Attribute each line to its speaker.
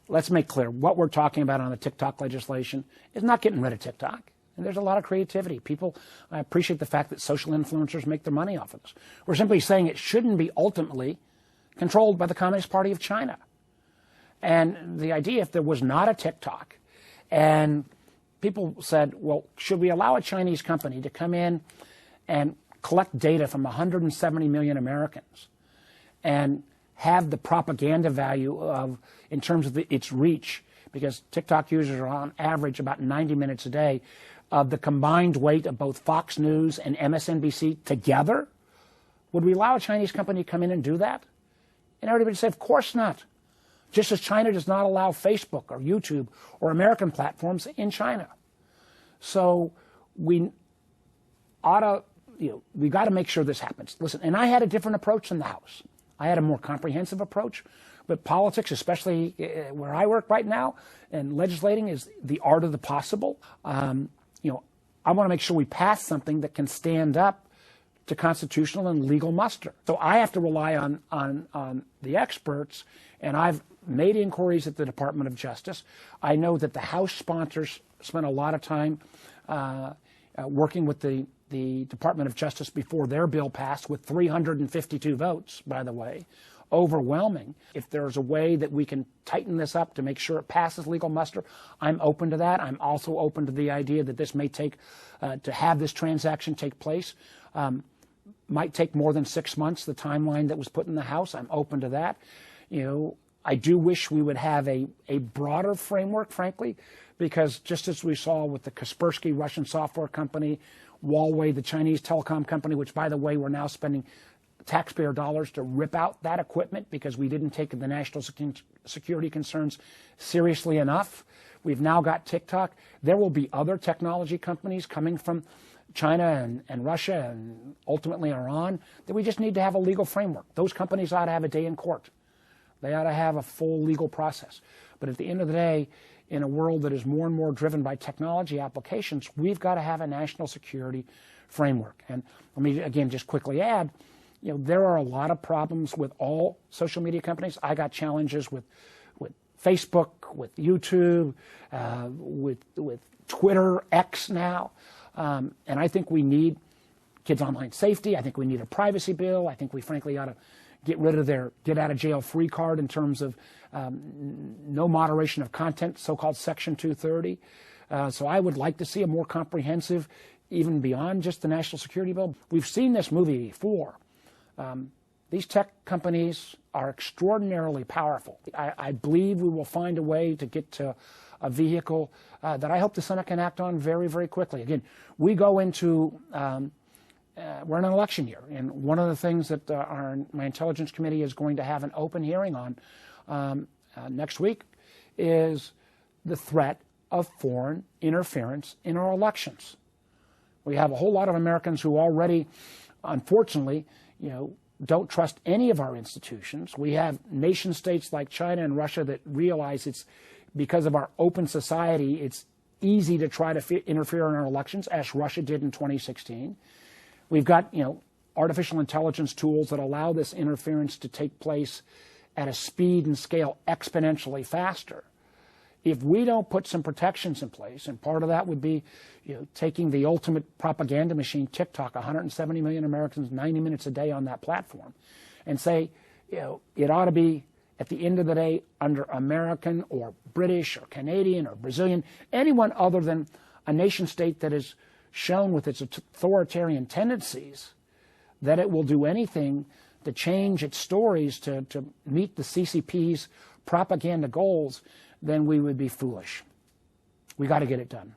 Speaker 1: let's make clear, what we're talking about on the TikTok legislation is not getting rid of TikTok. And there's a lot of creativity. I appreciate the fact that social influencers make their money off of this. We're simply saying it shouldn't be ultimately controlled by the Communist Party of China. And the idea, if there was not a TikTok, and people said, well, should we allow a Chinese company to come in and collect data from 170 million Americans and have the propaganda value of, in terms of its reach, because TikTok users are on average about 90 minutes a day, of the combined weight of both Fox News and MSNBC together? Would we allow a Chinese company to come in and do that? And everybody would say, of course not. Just as China does not allow Facebook or YouTube or American platforms in China. So we ought to, we got to make sure this happens. Listen, and I had a different approach in the House. I had a more comprehensive approach, but politics, especially where I work right now, and legislating is the art of the possible. I want to make sure we pass something that can stand up to constitutional and legal muster. So I have to rely on the experts, and I've made inquiries at the Department of Justice. I know that the House sponsors spent a lot of time working with the Department of Justice before their bill passed, with 352 votes, by the way, overwhelming. If there's a way that we can tighten this up to make sure it passes legal muster, I'm open to that. I'm also open to the idea that this may take, to have this transaction take place, might take more than 6 months, the timeline that was put in the House. I'm open to that. I do wish we would have a broader framework, frankly, because just as we saw with the Kaspersky Russian software company, Huawei, the Chinese telecom company, which, by the way, we're now spending taxpayer dollars to rip out that equipment because we didn't take the national security concerns seriously enough. We've now got TikTok. There will be other technology companies coming from China and Russia and ultimately Iran that we just need to have a legal framework. Those companies ought to have a day in court. They ought to have a full legal process. But at the end of the day, in a world that is more and more driven by technology applications, we've got to have a national security framework. And let me, again, just quickly add, there are a lot of problems with all social media companies. I got challenges with Facebook, with YouTube, with Twitter, X now. And I think we need kids' online safety. I think we need a privacy bill. I think we frankly ought to get rid of their get-out-of-jail-free card in terms of no moderation of content, so-called Section 230. So I would like to see a more comprehensive, even beyond just the national security bill. We've seen this movie before. These tech companies are extraordinarily powerful. I believe we will find a way to get to a vehicle that I hope the Senate can act on very, very quickly. Again, we go into we're in an election year, and one of the things that my Intelligence Committee is going to have an open hearing on next week is the threat of foreign interference in our elections. We have a whole lot of Americans who already, unfortunately, don't trust any of our institutions. We have nation states like China and Russia that realize it's because of our open society, it's easy to try to interfere in our elections, as Russia did in 2016. We've got, artificial intelligence tools that allow this interference to take place at a speed and scale exponentially faster. If we don't put some protections in place, and part of that would be, taking the ultimate propaganda machine, TikTok, 170 million Americans, 90 minutes a day on that platform, and say, it ought to be, at the end of the day, under American or British or Canadian or Brazilian, anyone other than a nation state that is shown with its authoritarian tendencies, that it will do anything to change its stories to meet the CCP's propaganda goals, then we would be foolish. We got to get it done.